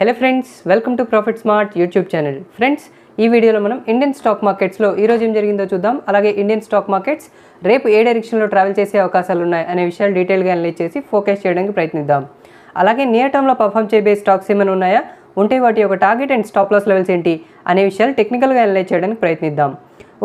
Hello friends, welcome to profit smart YouTube channel. Friends, ఈ వీడియోలో మనం ఇండియన్ స్టాక్ మార్కెట్స్లో ఈరోజు ఏం జరిగిందో చూద్దాం. అలాగే ఇండియన్ స్టాక్ మార్కెట్స్ రేపు ఏ డైరెక్షన్లో ట్రావెల్ చేసే అవకాశాలు ఉన్నాయి అనే విషయాలు డీటెయిల్గా అనలైజ్ చేసి ఫోకస్ చేయడానికి ప్రయత్నిద్దాం. అలాగే నియర్ టర్మ్లో పర్ఫామ్ చేయబోయే స్టాక్స్ ఏమైనా ఉన్నాయా, ఉంటే వాటి యొక్క target and stop loss levels ఏంటి అనే విషయాలు టెక్నికల్గా అనలైజ్ చేయడానికి ప్రయత్నిద్దాం.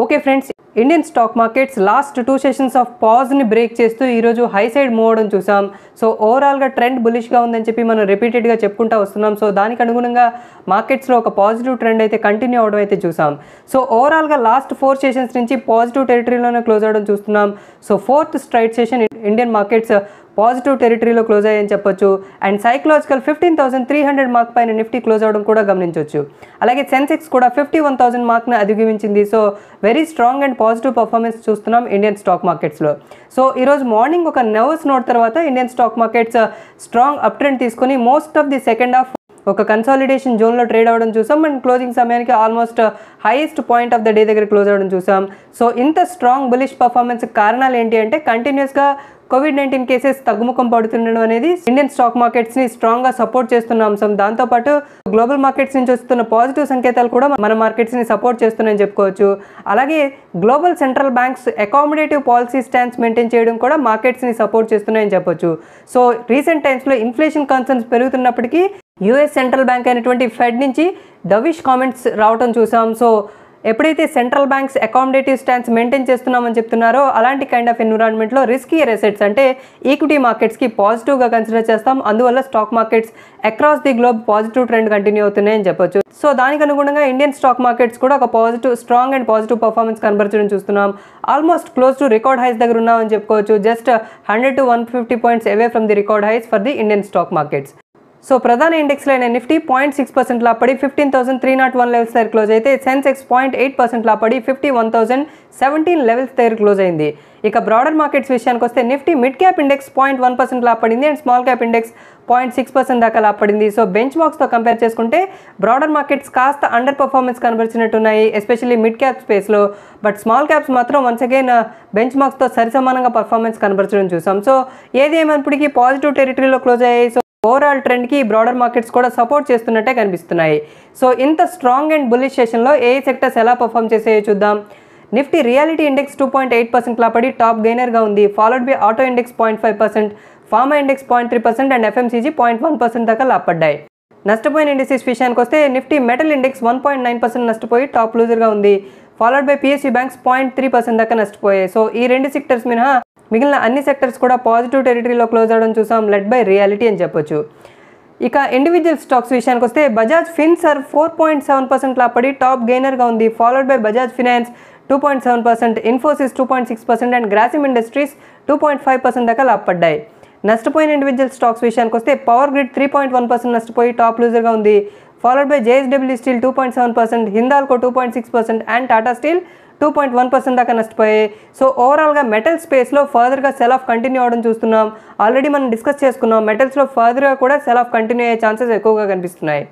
Okay friends, Indian stock markets last 2 sessions of పాజ్ని బ్రేక్ చేస్తూ ఈరోజు హై సైడ్ మూవ్ అవడం చూసాం. సో ఓవరాల్గా ట్రెండ్ బులిష్గా ఉందని చెప్పి మనం రిపీటెడ్గా చెప్పుకుంటూ వస్తున్నాం. సో దానికి అనుగుణంగా మార్కెట్స్లో ఒక పాజిటివ్ ట్రెండ్ అయితే కంటిన్యూ అవడం అయితే చూసాం. సో ఓవరాల్గా లాస్ట్ 4 సెషన్స్ నుంచి పాజిటివ్ టెరిటరీలోనే క్లోజ్ అవడం చూస్తున్నాం. So 4th straight session Indian markets positive టెరిటరీలో క్లోజ్ అయ్యని చెప్పొచ్చు. అండ్ సైకలాజికల్ 15,300 మార్క్ పైన నిఫ్టీ క్లోజ్ అవడం కూడా గమనించవచ్చు. అలాగే సెన్సెక్స్ కూడా 51,000 మార్క్ని అధిగమించింది. So very strong and positive performance చూస్తున్నాం ఇండియన్ స్టాక్ మార్కెట్స్లో. సో ఈరోజు మార్నింగ్ ఒక నర్వస్ నోట్ తర్వాత Indian stock markets strong uptrend తీసుకొని most of the second half ఒక కన్సాలిడేషన్ జోన్లో ట్రేడ్ అవ్వడం చూసాం. అండ్ క్లోజింగ్ సమయానికి almost highest point of the day దగ్గర క్లోజ్ అవ్వడం చూసాం. సో ఇంత స్ట్రాంగ్ బులిష్ పర్ఫార్మెన్స్ కారణాలు ఏంటి అంటే కంటిన్యూస్గా COVID-19 కేసెస్ తగ్గుముఖం పడుతుండడం అనేది ఇండియన్ స్టాక్ మార్కెట్స్ని స్ట్రాంగ్గా సపోర్ట్ చేస్తున్న అంశం. దాంతోపాటు గ్లోబల్ మార్కెట్స్ నుంచి వస్తున్న పాజిటివ్ సంకేతాలు కూడా మన మార్కెట్స్ని సపోర్ట్ చేస్తున్నాయని చెప్పుకోవచ్చు. అలాగే global central banks accommodative policy stance maintain చేయడం కూడా మార్కెట్స్ని సపోర్ట్ చేస్తున్నాయని చెప్పొచ్చు. సో రీసెంట్ టైమ్స్లో ఇన్ఫ్లేషన్ కన్సర్న్స్ పెరుగుతున్నప్పటికీ యూఎస్ సెంట్రల్ బ్యాంక్ అయినటువంటి ఫెడ్ నుంచి డవిష్ కామెంట్స్ రావడం చూసాం. సో ఎప్పుడైతే central banks accommodative stance maintain చేస్తున్నామని చెప్తున్నారో అలాంటి కైండ్ ఆఫ్ ఎన్విరాన్మెంట్లో రిస్కీయర్ అసెట్స్ అంటే ఈక్విటీ మార్కెట్స్కి పాజిటివ్గా కన్సిడర్ చేస్తాం. అందువల్ల stock markets across the globe positive trend continue అవుతున్నాయని చెప్పొచ్చు. సో దానికి అనుగుణంగా ఇండియన్ స్టాక్ మార్కెట్స్ కూడా ఒక స్ట్రాంగ్ అండ్ పాజిటివ్ పర్ఫార్మెన్స్ కనబరచడం చూస్తున్నాం. Almost close to record highs దగ్గర ఉన్నామని చెప్పుకోవచ్చు. Just 100 to 150 points away from the record highs for the Indian stock markets. So ప్రధాన ఇండెక్స్లో అయిన నిఫ్టీ 0.6% లాపడి 15,301 లెవెల్స్ దగ్గర క్లోజ్ అయితే సెన్సెక్స్ 0.8% లాపడి 51,017 లెవెల్స్ దగ్గర క్లోజ్ అయింది. ఇక బ్రాడర్ మార్కెట్స్ విషయానికి వస్తే నిఫ్టీ మిడ్ క్యాప్ ఇండెక్స్ 0.1% లాపడింది అండ్ స్మాల్ క్యాప్ ఇండెక్స్ 0.6% దాకా లాపడింది. సో బెంచ్ మార్క్స్తో కంపేర్ చేసుకుంటే బ్రాడర్ మార్కెట్స్ కాస్త అండర్ పర్ఫార్మెన్స్ కనబరిచినట్టున్నాయి, ఎస్పెషల్లీ మిడ్ క్యాప్ స్పేస్లో. బట్ స్మాల్ క్యాప్స్ మాత్రం వన్స్ అగైన్ బెంచ్ మార్క్స్తో సరిసమానంగా పర్ఫార్మెన్స్ కనబరచడం చూసాం. సో ఏది ఏమైనప్పటికీ పాజిటివ్ టెరిటరీలో క్లోజ్ అయ్యాయి. సో ఓవరాల్ ట్రెండ్కి బ్రాడర్ మార్కెట్స్ కూడా సపోర్ట్ చేస్తున్నట్టే కనిపిస్తున్నాయి. సో ఇంత స్ట్రాంగ్ అండ్ బుల్లిష్ సెషన్లో ఏ సెక్టర్స్ ఎలా పర్ఫామ్ చేసాయో చూద్దాం. నిఫ్టీ రియాలిటీ ఇండెక్స్ 2.8% లాపడి టాప్ గెయినర్గా ఉంది. Followed by auto index 0.5%, pharma index 0.3% and FMCG 0.1% దాకా లాపడ్డాయి. నష్టపోయిన ఇండెక్సెస్ విషయానికి వస్తే నిఫ్టీ మెటల్ ఇండెక్స్ 1.9% నష్టపోయి టాప్ లూజర్గా ఉంది. ఫాలోడ్ బై పిఎస్యూ బ్యాంక్స్ 0.3% దాకా నష్టపోయాయి. సో ఈ రెండు సెక్టర్స్ మినహా మిగిలిన అన్ని సెక్టర్స్ కూడా పాజిటివ్ టెరిటరీలో క్లోజ్ అవడం చూసాం, లెడ్ బై రియాలిటీ అని చెప్పొచ్చు. ఇక ఇండివిజువల్ స్టాక్స్ విషయానికి వస్తే బజాజ్ ఫిన్సర్వ్ 4.7% లాపడి టాప్ గెయినర్గా ఉంది. Followed by Bajaj finance 2.7%, Infosys 2.6% and Grasim industries 2.5% దాకా లాపడ్డాయి. నష్టపోయిన ఇండివిజువల్ స్టాక్స్ విషయానికి వస్తే పవర్ గ్రిడ్ 3.1% నష్టపోయి టాప్ లూజర్గా ఉంది. Followed by JSW steel 2.7%, Hindalco 2.6% and Tata steel 2.1% దాకా నష్టపోయాయి. సో ఓవరాల్గా మెటల్ స్పేస్లో ఫర్దర్గా సెల్ ఆఫ్ కంటిన్యూ అవడం చూస్తున్నాం. ఆల్రెడీ మనం డిస్కస్ చేసుకున్నాం, మెటల్స్లో ఫర్దర్గా కూడా సెల్ ఆఫ్ కంటిన్యూ అయ్యే ఛాన్సెస్ ఎక్కువగా కనిపిస్తున్నాయి.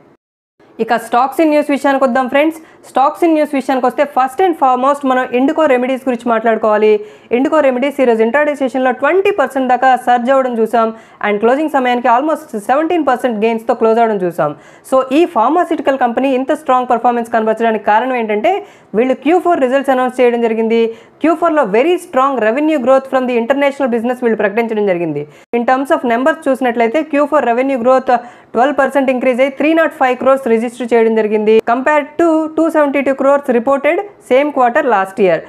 ఇక స్టాక్స్ ఇన్ న్యూస్ విషయానికి వద్దాం ఫ్రెండ్స్. స్టాక్స్ ఇన్ న్యూస్ విషయానికి వస్తే ఫస్ట్ అండ్ ఫార్మోస్ట్ మనం ఇండికో రెమెడీస్ గురించి మాట్లాడుకోవాలి. ఇండికో రెమెడీస్ ఈరోజు ఇంట్రాడే సెషన్లో 20% దాకా సర్జ్ అవ్వడం చూసాం అండ్ క్లోజింగ్ సమయానికి ఆల్మోస్ట్ 17% గెయిన్స్తో క్లోజ్ అవ్వడం చూసాం. సో ఈ ఫార్మాసిటికల్ కంపెనీ ఇంత స్ట్రాంగ్ పర్ఫార్మెన్స్ కనబరచడానికి కారణం ఏంటంటే వీళ్ళు Q4 రిజల్ట్స్ అనౌన్స్ చేయడం జరిగింది. Q4లో very strong revenue growth from the international business వీళ్ళు ప్రకటించడం జరిగింది. ఇన్ టర్మ్స్ ఆఫ్ నెంబర్స్ చూసినట్లయితే Q4 రెవెన్యూ గ్రోత్ 12% ఇంక్రీజ్ అయ్యి 305 crores రిజిస్టర్ చేయడం జరిగింది compared to 272 crores reported same quarter last year.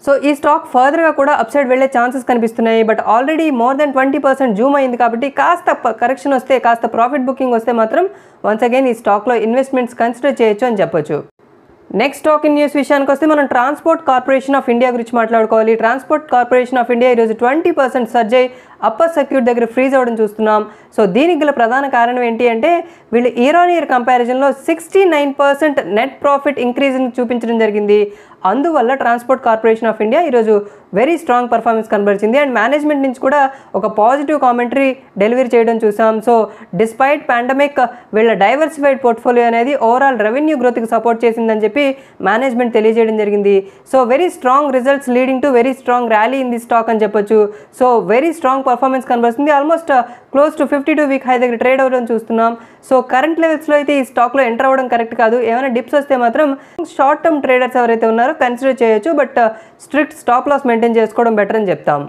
So ఈ స్టాక్ ఫర్దర్గా కూడా అప్సైడ్ వెళ్ళే ఛాన్సెస్ కనిపిస్తున్నాయి. But already more than 20% Zoom అయింది కాబట్టి కాస్త కరెక్షన్ వస్తే, కాస్త ప్రాఫిట్ బుకింగ్ వస్తే మాత్రం వన్స్ అగైన్ ఈ స్టాక్లో ఇన్వెస్ట్మెంట్స్ కన్సిడర్ చేయొచ్చు అని చెప్పొచ్చు. నెక్స్ట్ స్టాక్ ఇన్ న్యూస్ విషయానికి వస్తే మనం ట్రాన్స్పోర్ట్ కార్పొరేషన్ ఆఫ్ ఇండియా గురించి మాట్లాడుకోవాలి. ట్రాన్స్పోర్ట్ కార్పొరేషన్ ఆఫ్ ఇండియా ఈరోజు 20% సర్జ్ అయ్యి అప్పర్ సర్క్యూట్ దగ్గర ఫ్రీజ్ అవ్వడం చూస్తున్నాం. సో దీనికి గల ప్రధాన కారణం ఏంటి అంటే వీళ్ళు ఇయర్ ఆన్ ఇయర్ కంపారిజన్లో 69% నెట్ ప్రాఫిట్ ఇంక్రీజ్ని చూపించడం జరిగింది. అందువల్ల ట్రాన్స్పోర్ట్ కార్పొరేషన్ ఆఫ్ ఇండియా ఈరోజు వెరీ స్ట్రాంగ్ పర్ఫార్మెన్స్ కనబరిచింది అండ్ మేనేజ్మెంట్ నుంచి కూడా ఒక పాజిటివ్ కామెంటరీ డెలివరీ చేయడం చూసాం. సో డిస్పైట్ పాండమిక్ వీళ్ళ డైవర్సిఫైడ్ పోర్ట్ఫోలియో అనేది ఓవరాల్ రెవెన్యూ గ్రోత్కి సపోర్ట్ చేసిందని చెప్పి మేనేజ్మెంట్ తెలియజేయడం జరిగింది. So very strong results leading to very strong rally in the stock అని చెప్పొచ్చు. సో వెరీ స్ట్రాంగ్ పర్ఫార్మెన్స్ కనబడుతుంది. Almost close to 52 week high దగ్గర ట్రేడ్ అవ్వడం చూస్తున్నాం. సో కరెంట్ లెవెల్స్లో అయితే ఈ స్టాక్లో ఎంటర్ అవ్వడం కరెక్ట్ కాదు. ఏమైనా డిప్స్ వస్తే మాత్రం షార్ట్ టర్మ్ ట్రేడర్స్ ఎవరైతే ఉన్నారో కన్సిడర్ చేయొచ్చు, but strict stop loss maintain చేసుకోవడం బెటర్ అని చెప్తాం.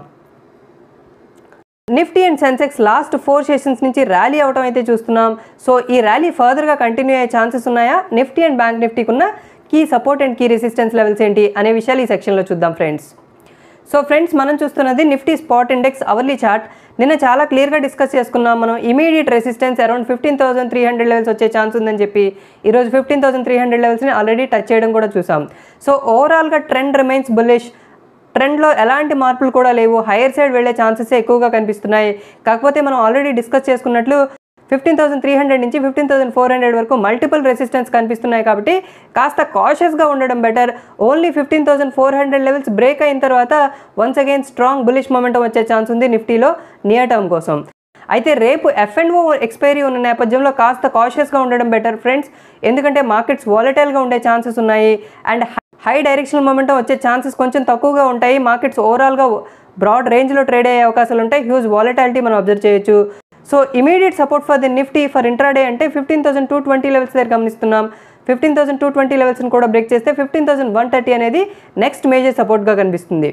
Nifty and Sensex last 4 sessions నుంచి ర్యాలీ అవడం అయితే చూస్తున్నాం. సో ఈ ర్యాలీ ఫర్దర్గా కంటిన్యూ అయ్యే ఛాన్సెస్ ఉన్నాయా, నిఫ్టీ అండ్ బ్యాంక్ నిఫ్టీకి ఉన్న key support and key resistance levels ఏంటి అనే విషయాలు ఈ సెక్షన్లో చూద్దాం ఫ్రెండ్స్. సో ఫ్రెండ్స్, మనం చూస్తున్నది Nifty spot index hourly chart. నిన్న చాలా క్లియర్గా డిస్కస్ చేసుకున్నాం మనం. ఇమీడియట్ రెసిస్టెన్స్ అరౌండ్ 15,300 లెవెల్స్ వచ్చే ఛాన్స్ ఉందని చెప్పి ఈరోజు 15,300 లెవెల్స్ని ఆల్రెడీ టచ్ చేయడం కూడా చూసాం. సో ఓవరాల్గా ట్రెండ్ రిమైన్స్ బుల్లిష్. ట్రెండ్లో ఎలాంటి మార్పులు కూడా లేవు, హైయర్ సైడ్ వెళ్ళే ఛాన్సెస్ ఎక్కువగా కనిపిస్తున్నాయి. కాకపోతే మనం ఆల్రెడీ డిస్కస్ చేసుకున్నట్లు 15,300 నుంచి 15,400 వరకు మల్టిపుల్ రెసిస్టెన్స్ కనిపిస్తున్నాయి కాబట్టి కాస్త కాషియస్గా ఉండడం బెటర్. ఓన్లీ 15,400 లెవెల్స్ బ్రేక్ అయిన తర్వాత once again strong bullish momentum వచ్చే ఛాన్స్ ఉంది నిఫ్టీలో నియర్ టర్మ్ కోసం. అయితే రేపు F&O ఎక్స్పైరీ ఉన్న నేపథ్యంలో కాస్త కాషియస్గా ఉండడం బెటర్ ఫ్రెండ్స్, ఎందుకంటే మార్కెట్స్ వాలటైల్గా ఉండే ఛాన్సెస్ ఉన్నాయి అండ్ హై డైరెక్షనల్ మొమెంటం వచ్చే ఛాన్సెస్ కొంచెం తక్కువగా ఉంటాయి. మార్కెట్స్ ఓవరాల్గా బ్రాడ్ రేంజ్లో ట్రేడ్ అయ్యే అవకాశాలు ఉంటాయి. హ్యూజ్ వాలటాలిటీ మనం అబ్జర్వ్ చేయొచ్చు. So immediate support for the Nifty for intraday అంటే 15,220 లెవెల్స్ దగ్గర గమనిస్తున్నాం. 15,220 లెవెల్స్ని కూడా బ్రేక్ చేస్తే 15,130 అనేది నెక్స్ట్ మేజర్ సపోర్ట్గా కనిపిస్తుంది.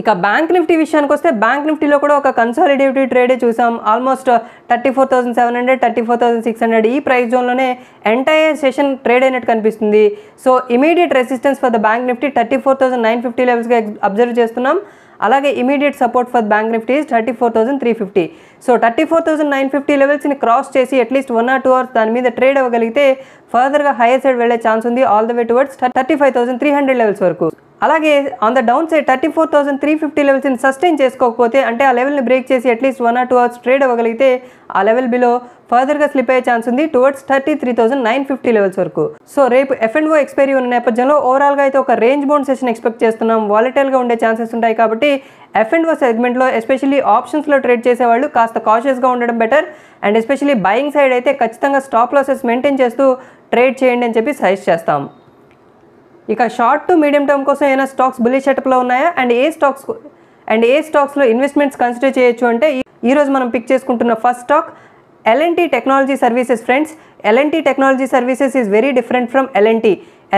ఇక బ్యాంక్ నిఫ్టీ విషయానికి వస్తే బ్యాంక్ నిఫ్టీలో కూడా ఒక కన్సాలిడేటివ్ ట్రేడే చూసాం. ఆల్మోస్ట్ 34,700 34,600 ఈ ప్రైస్ జోన్లోనే ఎంటైర్ సెషన్ ట్రేడ్ అయినట్టు కనిపిస్తుంది. So immediate resistance for the bank Nifty 34,950 లెవెల్స్గా అబ్జర్వ్ చేస్తున్నాం. అలాగే immediate support for bank Nifty 34,350. So 34,950 లెవెల్స్ని క్రాస్ చేసి అట్లీస్ట్ 1 or 2 అవర్స్ దాని మీద ట్రేడ్ అవ్వగలిగితే ఫర్దర్గా హైయర్ సైడ్ వెళ్ళే ఛాన్స్ ఉంది all the way towards 35,300 levels వరకు. అలాగే ఆన్ ద డౌన్ సైడ్ 34,350 లెవెల్స్ని సస్టైన్ చేసుకోకపోతే అంటే ఆ లెవెల్ని బ్రేక్ చేసి అట్లీస్ట్ 1 or 2 అవర్స్ ట్రేడ్ అవ్వగలిగితే ఆ లెవెల్ బిలో ఫర్దర్గా స్లిప్ అయ్యే ఛాన్స్ ఉంది టువర్డ్స్ 33,950 లెవెల్స్ వరకు. సో రేపు F&O ఎక్స్పైరీ ఉన్న నేపథ్యంలో ఓవరాల్గా అయితే ఒక రేంజ్ బౌండ్ సెషన్ ఎక్స్పెక్ట్ చేస్తున్నాం. వాలటైల్గా ఉండే ఛాన్సెస్ ఉంటాయి కాబట్టి F&O సెగ్మెంట్లో ఎస్పెషల్లీ ఆప్షన్స్లో ట్రేడ్ చేసేవాళ్ళు కాస్త కాషియస్గా ఉండడం better and especially buying side అయితే ఖచ్చితంగా స్టాప్ లాసెస్ మెయింటైన్ చేస్తూ ట్రేడ్ చేయండి అని చెప్పి సజెస్ట్ చేస్తాం. ఇక షార్ట్ టు మీడియం టర్మ్ కోసం ఏమైనా స్టాక్స్ బుల్లిష్ సెటప్లో ఉన్నాయా అండ్ ఏ స్టాక్స్లో ఇన్వెస్ట్మెంట్స్ కన్సిడర్ చేయొచ్చు అంటే ఈరోజు మనం పిక్ చేసుకుంటున్న first stock L&T technology services friends. L&T technology services is very different from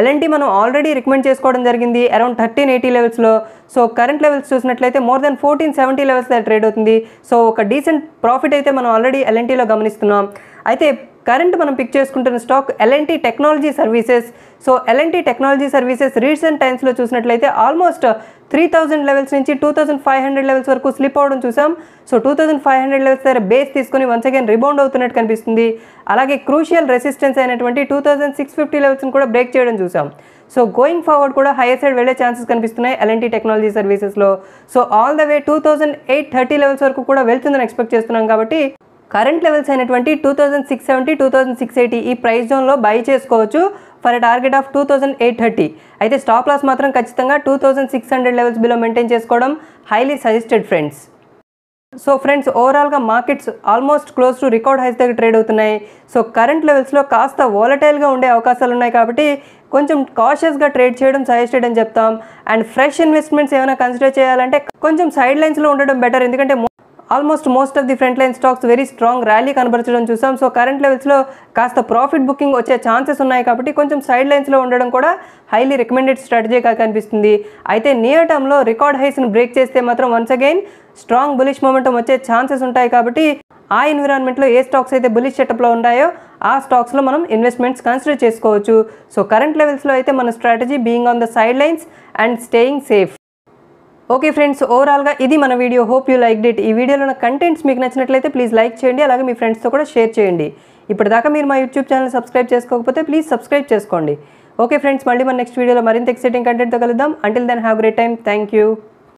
L&T మనం ఆల్రెడీ రికమెండ్ చేసుకోవడం జరిగింది అరౌండ్ 1380 లెవెల్స్లో. సో కరెంట్ లెవెల్స్ చూసినట్లయితే మోర్ దెన్ 1470 లెవెల్స్ దగ్గర ట్రేడ్ అవుతుంది. సో ఒక డీసెంట్ ప్రాఫిట్ అయితే మనం ఆల్రెడీ L&Tలో గమనిస్తున్నాం. అయితే కరెంట్ మనం పిక్ చేసుకుంటున్న stock L&T technology services. So L&T technology services recent టైమ్స్లో చూసినట్లయితే ఆల్మోస్ట్ 3,000 లెవెల్స్ నుంచి 2,500 లెవెల్స్ వరకు స్లిప్ అవ్వడం చూసాం. సో 2,500 లెవెల్స్ దగ్గర బేస్ తీసుకొని వన్స్ అగైన్ రిబౌండ్ అవుతున్నట్టు కనిపిస్తుంది. అలాగే క్రూషియల్ రెసిస్టెన్స్ అయినటువంటి 2,650 లెవెల్స్ని కూడా బ్రేక్ చేయడం చూసాం. సో గోయింగ్ ఫార్వర్డ్ కూడా హైయర్ సైడ్ వెళ్ళే ఛాన్సెస్ కనిపిస్తున్నాయి L&T టెక్నాలజీ సర్వీసెస్లో. So all the way 2,830 levels వరకు కూడా వెళ్తుందని ఎక్స్పెక్ట్ చేస్తున్నాం కాబట్టి కరెంట్ లెవెల్స్ అయినటువంటి 2,670 2,680 ఈ ప్రైస్ జోన్లో బై చేసుకోవచ్చు ఫర్ ఎ టార్గెట్ ఆఫ్ 2,830. అయితే స్టాప్ లాస్ మాత్రం ఖచ్చితంగా 2,600 లెవెల్స్ బిలో మెయింటైన్ చేసుకోవడం highly suggested friends. So friends, ఓవరాల్గా markets almost close to record highs దగ్గర ట్రేడ్ అవుతున్నాయి. సో కరెంట్ లెవెల్స్లో కాస్త వాలటైల్గా ఉండే అవకాశాలు ఉన్నాయి కాబట్టి కొంచెం కాషియస్గా ట్రేడ్ చేయడం సజెస్టెడ్ అని చెప్తాం. అండ్ ఫ్రెష్ ఇన్వెస్ట్మెంట్స్ ఏమైనా కన్సిడర్ చేయాలంటే కొంచెం సైడ్ లైన్స్లో ఉండడం బెటర్, ఎందుకంటే most of the front line stocks very strong rally కనబరచడం చూసాం. సో కరెంట్ లెవెల్స్లో కాస్త ప్రాఫిట్ బుకింగ్ వచ్చే ఛాన్సెస్ ఉన్నాయి కాబట్టి కొంచెం సైడ్ లైన్స్లో ఉండడం కూడా హైలీ రికమెండెడ్ స్ట్రాటజీగా కనిపిస్తుంది. అయితే నియర్ టర్మ్లో రికార్డ్ హైస్ని బ్రేక్ చేస్తే మాత్రం once again strong bullish momentum వచ్చే ఛాన్సెస్ ఉంటాయి కాబట్టి ఆ ఎన్విరాన్మెంట్లో ఏ స్టాక్స్ అయితే బులిష్ సెటప్లో ఉంటాయో ఆ స్టాక్స్లో మనం ఇన్వెస్ట్మెంట్స్ కన్సిడర్ చేసుకోవచ్చు. సో కరెంట్ లెవెల్స్లో అయితే మన strategy being on the side lines and staying safe. Okay friends, ఓవరాల్గా ఇది మన video. Hope you like it. ఈ వీడియోలో ఉన్న కంటెంట్స్ మీకు నచ్చినట్లయితే ప్లీజ్ లైక్ చేయండి, అలాగే మీ ఫ్రెండ్స్తో కూడా షేర్ చేయండి. ఇప్పటిదాకా మీరు మా యూట్యూబ్ ఛానల్ సబ్స్క్రైబ్ చేసుకోకపోతే ప్లీజ్ సబ్స్క్రైబ్ చేసుకోండి. ఓకే ఫ్రెండ్స్, మళ్ళీ మన నెక్స్ట్ వీడియోలో మరింత ఎక్సైటింగ్ కంటెంట్తో కలుద్దాం. Until then have great time. Thank you.